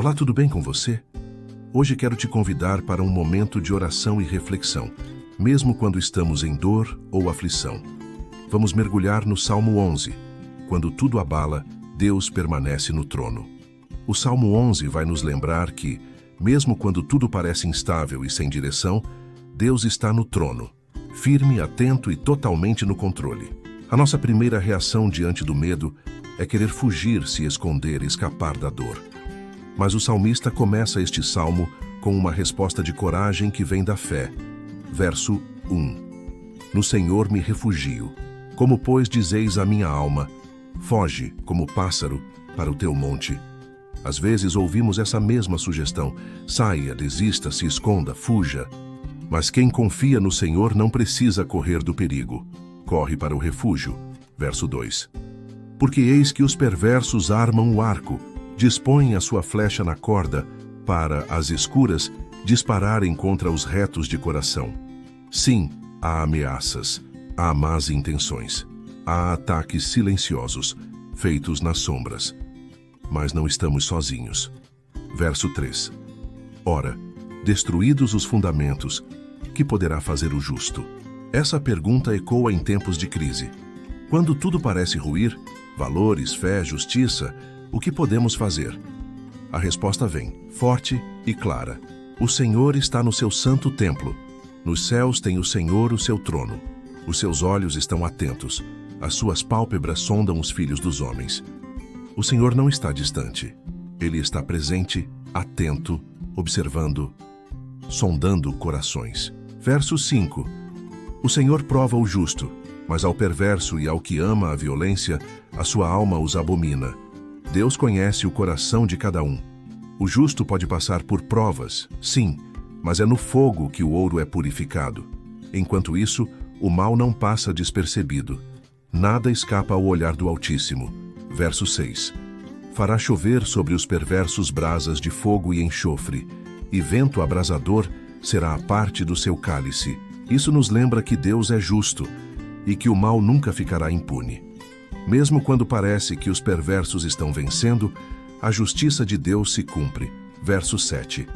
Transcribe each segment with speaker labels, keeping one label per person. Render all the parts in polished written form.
Speaker 1: Olá, tudo bem com você? Hoje quero te convidar para um momento de oração e reflexão, mesmo quando estamos em dor ou aflição. Vamos mergulhar no Salmo 11. Quando tudo abala, Deus permanece no trono. O Salmo 11 vai nos lembrar que, mesmo quando tudo parece instável e sem direção, Deus está no trono, firme, atento e totalmente no controle. A nossa primeira reação diante do medo é querer fugir, se esconder, escapar da dor. Mas o salmista começa este salmo com uma resposta de coragem que vem da fé. Verso 1. No Senhor me refugio. Como, pois, dizeis à minha alma, foge, como pássaro, para o teu monte. Às vezes ouvimos essa mesma sugestão. Saia, desista, se esconda, fuja. Mas quem confia no Senhor não precisa correr do perigo. Corre para o refúgio. Verso 2. Porque eis que os perversos armam o arco, dispõem a sua flecha na corda, para, às escuras, dispararem contra os retos de coração. Sim, há ameaças, há más intenções, há ataques silenciosos, feitos nas sombras. Mas não estamos sozinhos. Verso 3. Ora, destruídos os fundamentos, que poderá fazer o justo? Essa pergunta ecoa em tempos de crise. Quando tudo parece ruir, valores, fé, justiça, o que podemos fazer? A resposta vem, forte e clara. O Senhor está no seu santo templo. Nos céus tem o Senhor o seu trono. Os seus olhos estão atentos. As suas pálpebras sondam os filhos dos homens. O Senhor não está distante. Ele está presente, atento, observando, sondando corações. Verso 5. O Senhor prova o justo, mas ao perverso e ao que ama a violência, a sua alma os abomina. Deus conhece o coração de cada um. O justo pode passar por provas, sim, mas é no fogo que o ouro é purificado. Enquanto isso, o mal não passa despercebido. Nada escapa ao olhar do Altíssimo. Verso 6. Fará chover sobre os perversos brasas de fogo e enxofre, e vento abrasador será a parte do seu cálice. Isso nos lembra que Deus é justo e que o mal nunca ficará impune. Mesmo quando parece que os perversos estão vencendo, a justiça de Deus se cumpre. Verso 7.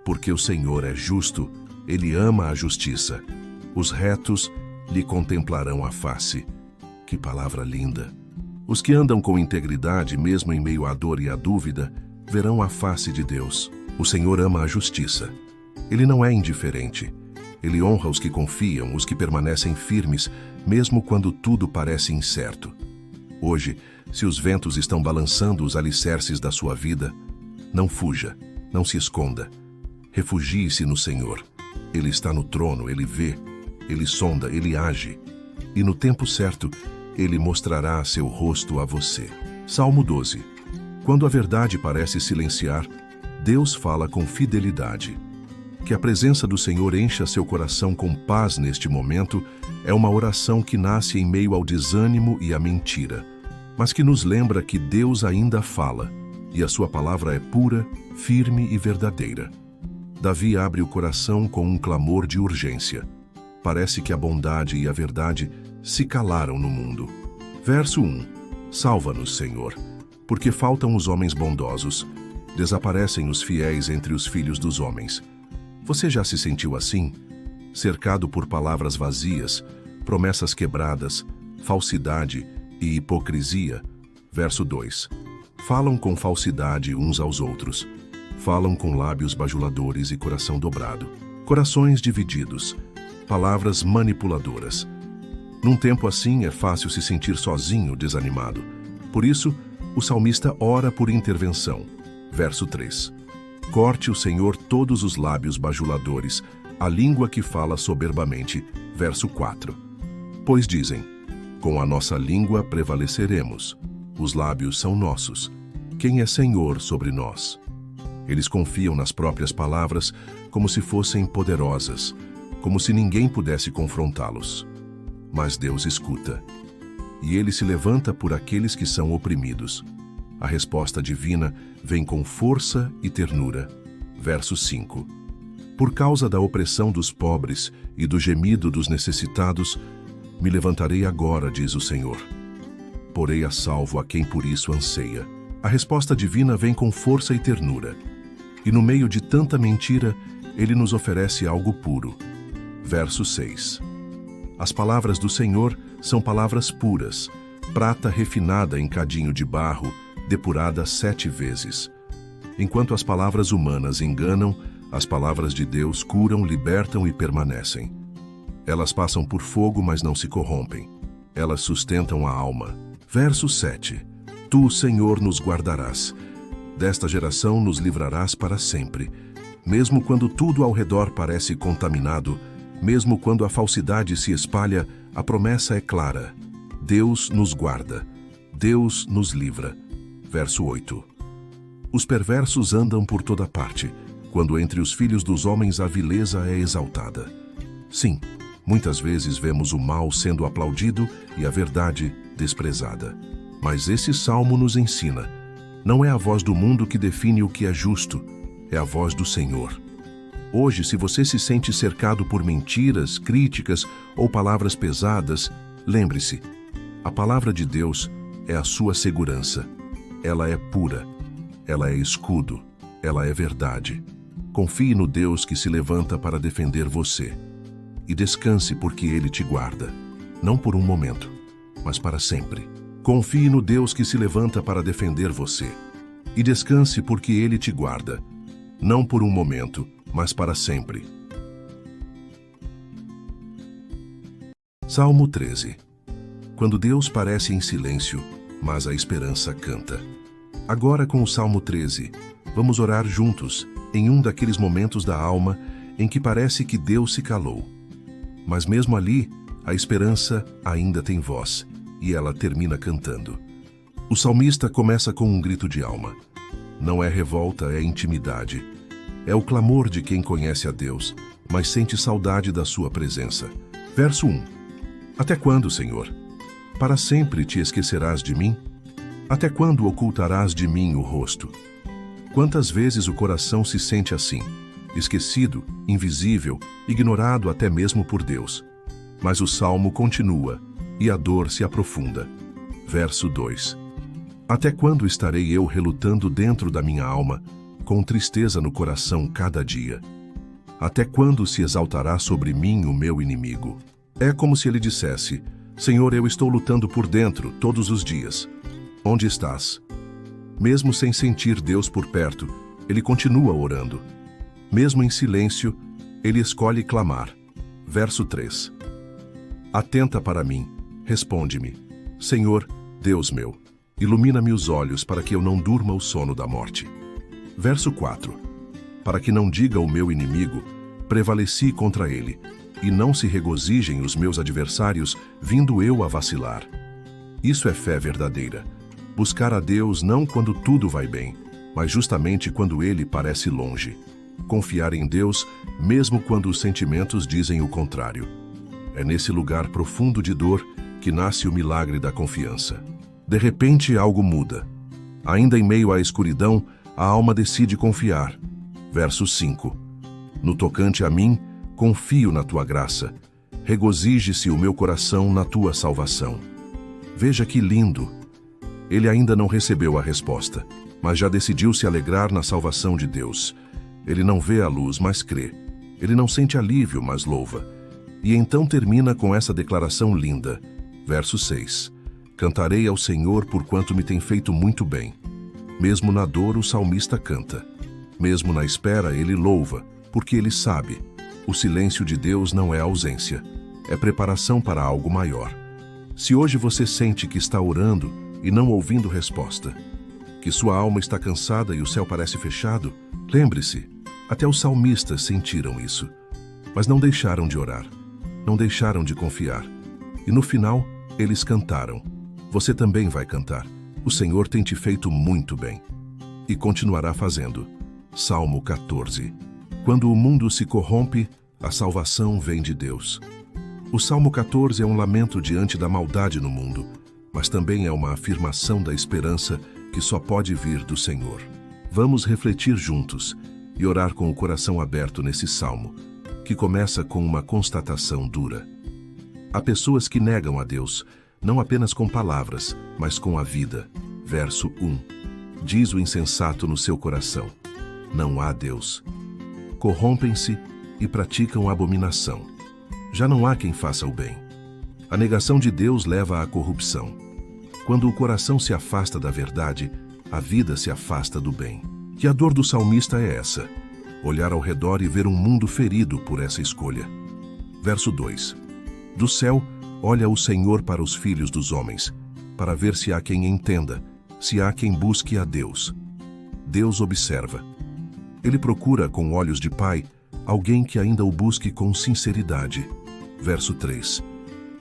Speaker 1: Porque o Senhor é justo, Ele ama a justiça. Os retos lhe contemplarão a face. Que palavra linda! Os que andam com integridade, mesmo em meio à dor e à dúvida, verão a face de Deus. O Senhor ama a justiça. Ele não é indiferente. Ele honra os que confiam, os que permanecem firmes, mesmo quando tudo parece incerto. Hoje, se os ventos estão balançando os alicerces da sua vida, não fuja, não se esconda. Refugie-se no Senhor. Ele está no trono, Ele vê, Ele sonda, Ele age. E no tempo certo, Ele mostrará seu rosto a você. Salmo 12. Quando a verdade parece silenciar, Deus fala com fidelidade. Que a presença do Senhor encha seu coração com paz neste momento é uma oração que nasce em meio ao desânimo e à mentira, mas que nos lembra que Deus ainda fala, e a sua palavra é pura, firme e verdadeira. Davi abre o coração com um clamor de urgência. Parece que a bondade e a verdade se calaram no mundo. Verso 1. Salva-nos, Senhor, porque faltam os homens bondosos, desaparecem os fiéis entre os filhos dos homens. Você já se sentiu assim? Cercado por palavras vazias, promessas quebradas, falsidade e hipocrisia. Verso 2. Falam com falsidade uns aos outros. Falam com lábios bajuladores e coração dobrado. Corações divididos. Palavras manipuladoras. Num tempo assim é fácil se sentir sozinho, desanimado. Por isso, o salmista ora por intervenção. Verso 3. Corte o Senhor todos os lábios bajuladores, a língua que fala soberbamente. Verso 4. Pois dizem, com a nossa língua prevaleceremos. Os lábios são nossos. Quem é Senhor sobre nós? Eles confiam nas próprias palavras como se fossem poderosas, como se ninguém pudesse confrontá-los. Mas Deus escuta, e Ele se levanta por aqueles que são oprimidos. A resposta divina vem com força e ternura. Verso 5. Por causa da opressão dos pobres e do gemido dos necessitados, me levantarei agora, diz o Senhor. Porei a salvo a quem por isso anseia. A resposta divina vem com força e ternura. E no meio de tanta mentira, Ele nos oferece algo puro. Verso 6. As palavras do Senhor são palavras puras, prata refinada em cadinho de barro, depurada 7 vezes. Enquanto as palavras humanas enganam, as palavras de Deus curam, libertam e permanecem. Elas passam por fogo, mas não se corrompem. Elas sustentam a alma. Verso 7. Tu, Senhor, nos guardarás. Desta geração nos livrarás para sempre. Mesmo quando tudo ao redor parece contaminado, mesmo quando a falsidade se espalha, a promessa é clara. Deus nos guarda. Deus nos livra. Verso 8. Os perversos andam por toda parte, quando entre os filhos dos homens a vileza é exaltada. Sim, muitas vezes vemos o mal sendo aplaudido e a verdade desprezada. Mas esse salmo nos ensina: não é a voz do mundo que define o que é justo, é a voz do Senhor. Hoje, se você se sente cercado por mentiras, críticas ou palavras pesadas, lembre-se, a palavra de Deus é a sua segurança. Ela é pura, ela é escudo, ela é verdade. Confie no Deus que se levanta para defender você. E descanse porque Ele te guarda, não por um momento, mas para sempre. Confie no Deus que se levanta para defender você. E descanse porque Ele te guarda, não por um momento, mas para sempre. Salmo 13. Quando Deus parece em silêncio, mas a esperança canta. Agora, com o Salmo 13, vamos orar juntos em um daqueles momentos da alma em que parece que Deus se calou. Mas mesmo ali, a esperança ainda tem voz, e ela termina cantando. O salmista começa com um grito de alma. Não é revolta, é intimidade. É o clamor de quem conhece a Deus, mas sente saudade da sua presença. Verso 1. Até quando, Senhor? Para sempre te esquecerás de mim? Até quando ocultarás de mim o rosto? Quantas vezes o coração se sente assim, esquecido, invisível, ignorado até mesmo por Deus. Mas o salmo continua, e a dor se aprofunda. Verso 2. Até quando estarei eu relutando dentro da minha alma, com tristeza no coração cada dia? Até quando se exaltará sobre mim o meu inimigo? É como se ele dissesse: Senhor, eu estou lutando por dentro todos os dias. Onde estás? Mesmo sem sentir Deus por perto, ele continua orando. Mesmo em silêncio, ele escolhe clamar. Verso 3. Atenta para mim, responde-me. Senhor, Deus meu, ilumina-me os olhos para que eu não durma o sono da morte. Verso 4. Para que não diga o meu inimigo, prevaleci contra ele, e não se regozijem os meus adversários, vindo eu a vacilar. Isso é fé verdadeira. Buscar a Deus não quando tudo vai bem, mas justamente quando Ele parece longe. Confiar em Deus, mesmo quando os sentimentos dizem o contrário. É nesse lugar profundo de dor que nasce o milagre da confiança. De repente, algo muda. Ainda em meio à escuridão, a alma decide confiar. Verso 5. No tocante a mim, confio na tua graça. Regozije-se o meu coração na tua salvação. Veja que lindo! Ele ainda não recebeu a resposta, mas já decidiu se alegrar na salvação de Deus. Ele não vê a luz, mas crê. Ele não sente alívio, mas louva. E então termina com essa declaração linda. Verso 6. Cantarei ao Senhor porquanto me tem feito muito bem. Mesmo na dor, o salmista canta. Mesmo na espera, ele louva, porque ele sabe. O silêncio de Deus não é ausência, é preparação para algo maior. Se hoje você sente que está orando e não ouvindo resposta, que sua alma está cansada e o céu parece fechado, lembre-se, até os salmistas sentiram isso. Mas não deixaram de orar, não deixaram de confiar. E no final, eles cantaram. Você também vai cantar. O Senhor tem te feito muito bem. E continuará fazendo. Salmo 14. Quando o mundo se corrompe, a salvação vem de Deus. O Salmo 14 é um lamento diante da maldade no mundo, mas também é uma afirmação da esperança que só pode vir do Senhor. Vamos refletir juntos e orar com o coração aberto nesse salmo, que começa com uma constatação dura. Há pessoas que negam a Deus, não apenas com palavras, mas com a vida. Verso 1. Diz o insensato no seu coração: não há Deus. Corrompem-se e praticam abominação. Já não há quem faça o bem. A negação de Deus leva à corrupção. Quando o coração se afasta da verdade, a vida se afasta do bem. E a dor do salmista é essa: olhar ao redor e ver um mundo ferido por essa escolha. Verso 2. Do céu, olha o Senhor para os filhos dos homens, para ver se há quem entenda, se há quem busque a Deus. Deus observa. Ele procura com olhos de pai alguém que ainda o busque com sinceridade. Verso 3.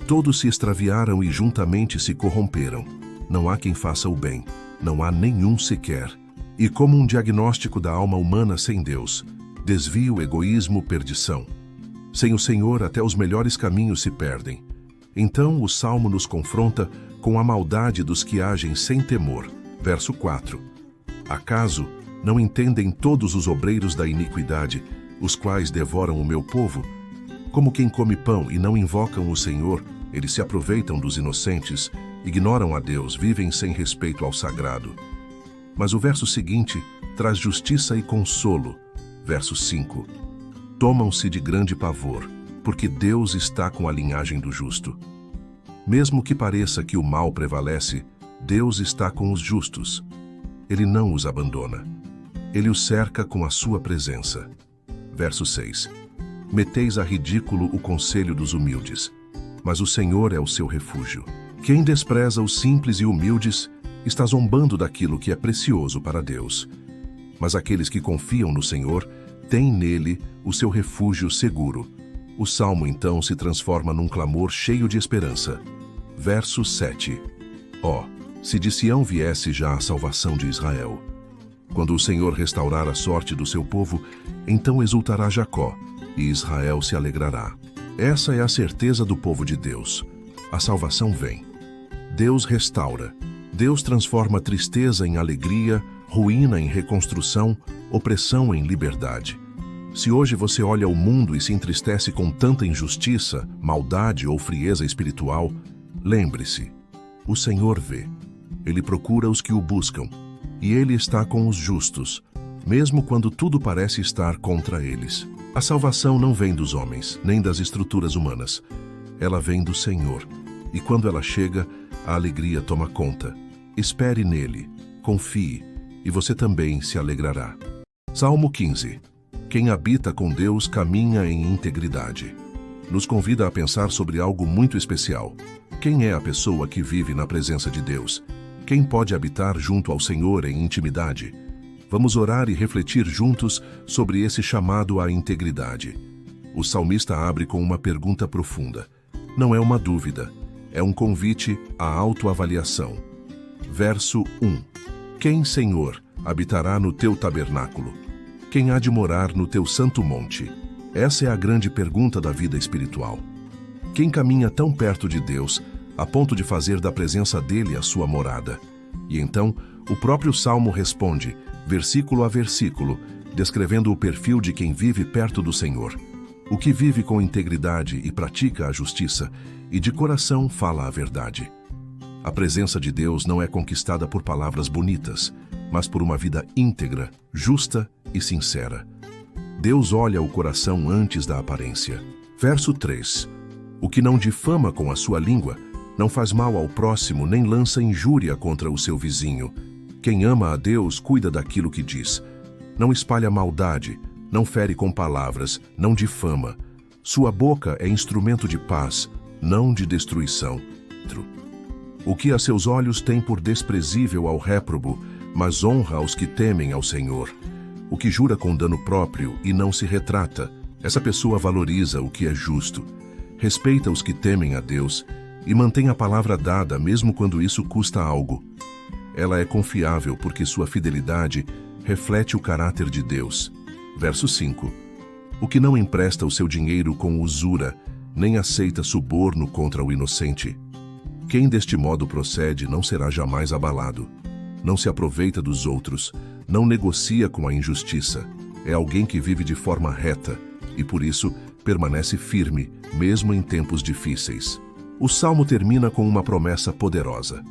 Speaker 1: Todos se extraviaram e juntamente se corromperam. Não há quem faça o bem, não há nenhum sequer. E como um diagnóstico da alma humana sem Deus, desvio, egoísmo, perdição. Sem o Senhor, até os melhores caminhos se perdem. Então o Salmo nos confronta com a maldade dos que agem sem temor. Verso 4. Acaso não entendem todos os obreiros da iniquidade, os quais devoram o meu povo? Como quem come pão e não invocam o Senhor, eles se aproveitam dos inocentes, ignoram a Deus, vivem sem respeito ao sagrado. Mas o verso seguinte traz justiça e consolo. Verso 5. Tomam-se de grande pavor, porque Deus está com a linhagem do justo. Mesmo que pareça que o mal prevalece, Deus está com os justos. Ele não os abandona. Ele os cerca com a sua presença. Verso 6. Meteis a ridículo o conselho dos humildes, mas o Senhor é o seu refúgio. Quem despreza os simples e humildes está zombando daquilo que é precioso para Deus. Mas aqueles que confiam no Senhor têm nele o seu refúgio seguro. O salmo então se transforma num clamor cheio de esperança. Verso 7. Se de Sião viesse já a salvação de Israel. Quando o Senhor restaurar a sorte do seu povo, então exultará Jacó, e Israel se alegrará. Essa é a certeza do povo de Deus. A salvação vem. Deus restaura. Deus transforma tristeza em alegria, ruína em reconstrução, opressão em liberdade. Se hoje você olha o mundo e se entristece com tanta injustiça, maldade ou frieza espiritual, lembre-se, o Senhor vê. Ele procura os que o buscam, e Ele está com os justos, mesmo quando tudo parece estar contra eles. A salvação não vem dos homens, nem das estruturas humanas. Ela vem do Senhor, e quando ela chega, a alegria toma conta. Espere nele, confie, e você também se alegrará. Salmo 15. Quem habita com Deus caminha em integridade. Nos convida a pensar sobre algo muito especial. Quem é a pessoa que vive na presença de Deus? Quem pode habitar junto ao Senhor em intimidade? Vamos orar e refletir juntos sobre esse chamado à integridade. O salmista abre com uma pergunta profunda. Não é uma dúvida, é um convite à autoavaliação. Verso 1. Quem, Senhor, habitará no teu tabernáculo? Quem há de morar no teu santo monte? Essa é a grande pergunta da vida espiritual. Quem caminha tão perto de Deus, a ponto de fazer da presença dele a sua morada? E então, o próprio Salmo responde, versículo a versículo, descrevendo o perfil de quem vive perto do Senhor. O que vive com integridade e pratica a justiça, e de coração fala a verdade. A presença de Deus não é conquistada por palavras bonitas, mas por uma vida íntegra, justa e sincera. Deus olha o coração antes da aparência. Verso 3. O que não difama com a sua língua, não faz mal ao próximo nem lança injúria contra o seu vizinho. Quem ama a Deus cuida daquilo que diz. Não espalha maldade, não fere com palavras, não difama. Sua boca é instrumento de paz, não de destruição. O que a seus olhos tem por desprezível ao réprobo, mas honra aos que temem ao Senhor. O que jura com dano próprio e não se retrata, essa pessoa valoriza o que é justo, respeita os que temem a Deus e mantém a palavra dada mesmo quando isso custa algo. Ela é confiável porque sua fidelidade reflete o caráter de Deus. Verso 5. O que não empresta o seu dinheiro com usura, nem aceita suborno contra o inocente. Quem deste modo procede não será jamais abalado. Não se aproveita dos outros, não negocia com a injustiça. É alguém que vive de forma reta e, por isso, permanece firme, mesmo em tempos difíceis. O Salmo termina com uma promessa poderosa.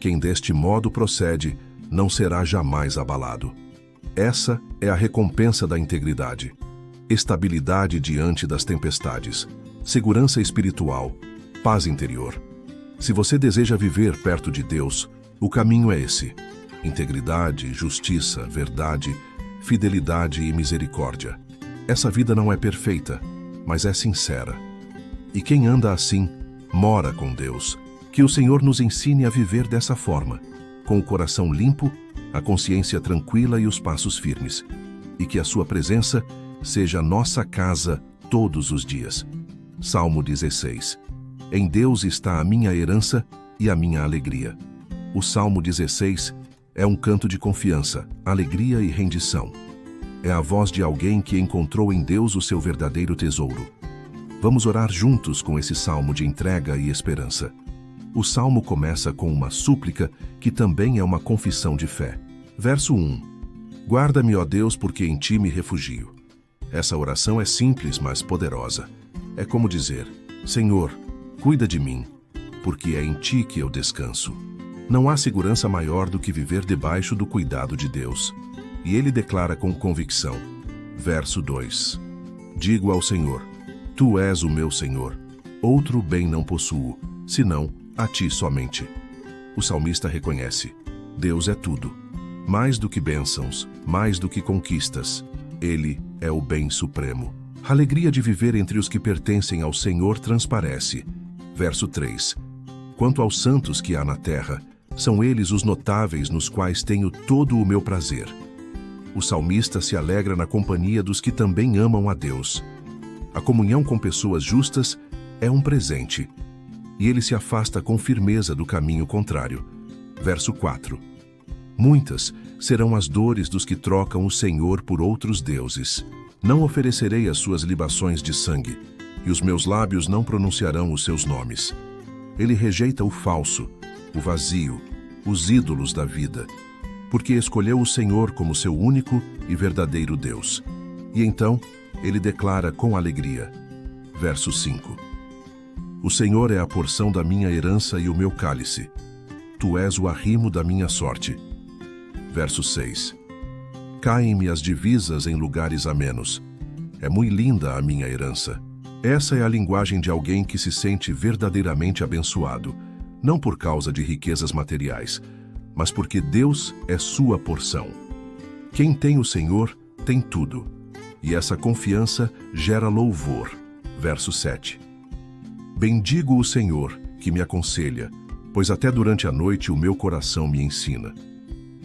Speaker 1: Quem deste modo procede não será jamais abalado. Essa é a recompensa da integridade. Estabilidade diante das tempestades, segurança espiritual, paz interior. Se você deseja viver perto de Deus, o caminho é esse: integridade, justiça, verdade, fidelidade e misericórdia. Essa vida não é perfeita, mas é sincera. E quem anda assim, mora com Deus. Que o Senhor nos ensine a viver dessa forma, com o coração limpo, a consciência tranquila e os passos firmes. E que a sua presença seja nossa casa todos os dias. Salmo 16. Em Deus está a minha herança e a minha alegria. O Salmo 16 é um canto de confiança, alegria e rendição. É a voz de alguém que encontrou em Deus o seu verdadeiro tesouro. Vamos orar juntos com esse salmo de entrega e esperança. O salmo começa com uma súplica que também é uma confissão de fé. Verso 1. Guarda-me, ó Deus, porque em ti me refugio. Essa oração é simples, mas poderosa. É como dizer: Senhor, cuida de mim, porque é em ti que eu descanso. Não há segurança maior do que viver debaixo do cuidado de Deus. E ele declara com convicção. Verso 2. Digo ao Senhor: Tu és o meu Senhor. Outro bem não possuo, senão a ti somente. O salmista reconhece: Deus é tudo. Mais do que bênçãos, mais do que conquistas. Ele é o bem supremo. A alegria de viver entre os que pertencem ao Senhor transparece. Verso 3. Quanto aos santos que há na terra, são eles os notáveis nos quais tenho todo o meu prazer. O salmista se alegra na companhia dos que também amam a Deus. A comunhão com pessoas justas é um presente, e ele se afasta com firmeza do caminho contrário. Verso 4. Muitas serão as dores dos que trocam o Senhor por outros deuses. Não oferecerei as suas libações de sangue, e os meus lábios não pronunciarão os seus nomes. Ele rejeita o falso, o vazio, os ídolos da vida, porque escolheu o Senhor como seu único e verdadeiro Deus. E então, ele declara com alegria. Verso 5. O Senhor é a porção da minha herança e o meu cálice. Tu és o arrimo da minha sorte. Verso 6. Caem-me as divisas em lugares amenos. É muito linda a minha herança. Essa é a linguagem de alguém que se sente verdadeiramente abençoado, não por causa de riquezas materiais, mas porque Deus é sua porção. Quem tem o Senhor tem tudo, e essa confiança gera louvor. Verso 7. Bendigo o Senhor, que me aconselha, pois até durante a noite o meu coração me ensina.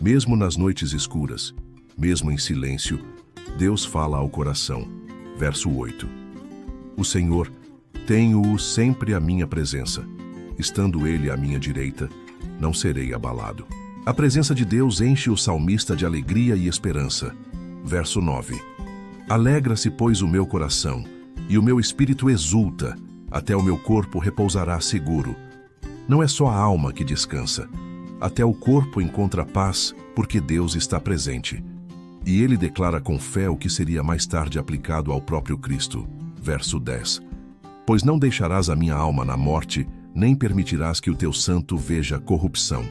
Speaker 1: Mesmo nas noites escuras, mesmo em silêncio, Deus fala ao coração. Verso 8. O Senhor, tenho-o sempre à minha presença. Estando ele à minha direita, não serei abalado. A presença de Deus enche o salmista de alegria e esperança. Verso 9. Alegra-se, pois, o meu coração, e o meu espírito exulta, até o meu corpo repousará seguro. Não é só a alma que descansa. Até o corpo encontra paz, porque Deus está presente. E ele declara com fé o que seria mais tarde aplicado ao próprio Cristo. Verso 10. Pois não deixarás a minha alma na morte, nem permitirás que o teu santo veja corrupção.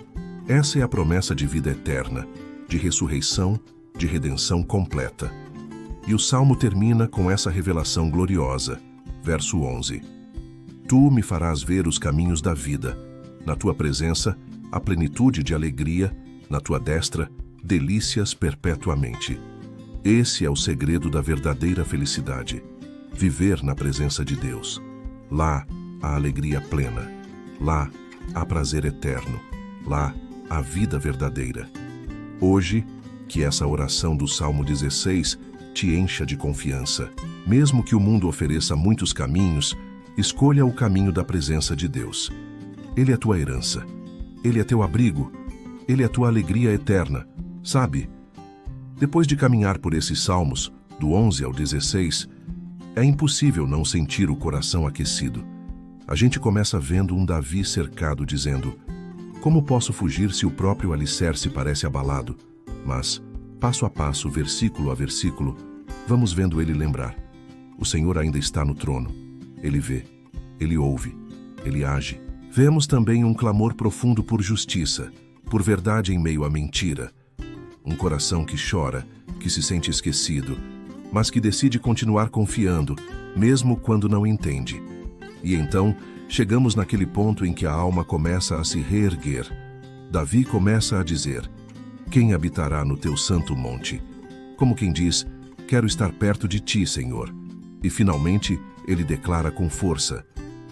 Speaker 1: Essa é a promessa de vida eterna, de ressurreição, de redenção completa. E o salmo termina com essa revelação gloriosa. Verso 11. Tu me farás ver os caminhos da vida. Na tua presença, a plenitude de alegria, na tua destra, delícias perpetuamente. Esse é o segredo da verdadeira felicidade. Viver na presença de Deus. Lá, a alegria plena. Lá, há prazer eterno. Lá, a vida verdadeira. Hoje, que essa oração do Salmo 16 te encha de confiança. Mesmo que o mundo ofereça muitos caminhos, escolha o caminho da presença de Deus. Ele é tua herança. Ele é teu abrigo. Ele é tua alegria eterna. Sabe? Depois de caminhar por esses salmos, do 11 ao 16, é impossível não sentir o coração aquecido. A gente começa vendo um Davi cercado, dizendo: como posso fugir se o próprio alicerce parece abalado? Mas, passo a passo, versículo a versículo, vamos vendo ele lembrar. O Senhor ainda está no trono. Ele vê, ele ouve, ele age. Vemos também um clamor profundo por justiça, por verdade em meio à mentira. Um coração que chora, que se sente esquecido, mas que decide continuar confiando, mesmo quando não entende. E então, chegamos naquele ponto em que a alma começa a se reerguer. Davi começa a dizer: quem habitará no teu santo monte? Como quem diz: quero estar perto de ti, Senhor. E finalmente, ele declara com força: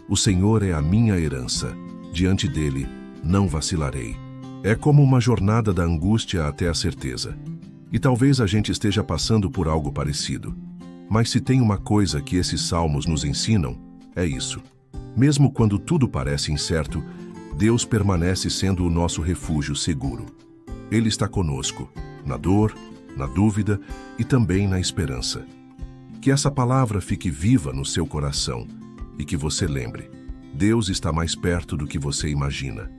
Speaker 1: o Senhor é a minha herança. Diante dele, não vacilarei. É como uma jornada da angústia até a certeza. E talvez a gente esteja passando por algo parecido. Mas se tem uma coisa que esses salmos nos ensinam, é isso. Mesmo quando tudo parece incerto, Deus permanece sendo o nosso refúgio seguro. Ele está conosco, na dor, na dúvida e também na esperança. Que essa palavra fique viva no seu coração e que você lembre: Deus está mais perto do que você imagina.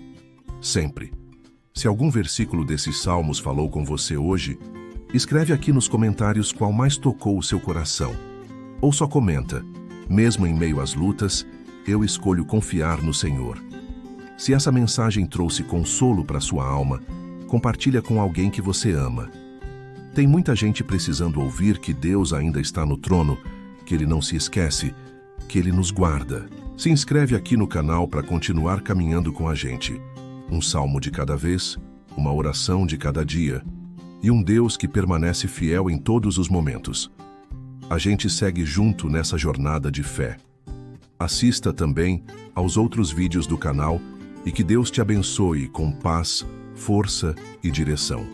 Speaker 1: Sempre. Se algum versículo desses salmos falou com você hoje, escreve aqui nos comentários qual mais tocou o seu coração. Ou só comenta: mesmo em meio às lutas, eu escolho confiar no Senhor. Se essa mensagem trouxe consolo para sua alma, compartilha com alguém que você ama. Tem muita gente precisando ouvir que Deus ainda está no trono, que Ele não se esquece, que Ele nos guarda. Se inscreve aqui no canal para continuar caminhando com a gente. Um salmo de cada vez, uma oração de cada dia, e um Deus que permanece fiel em todos os momentos. A gente segue junto nessa jornada de fé. Assista também aos outros vídeos do canal e que Deus te abençoe com paz, força e direção.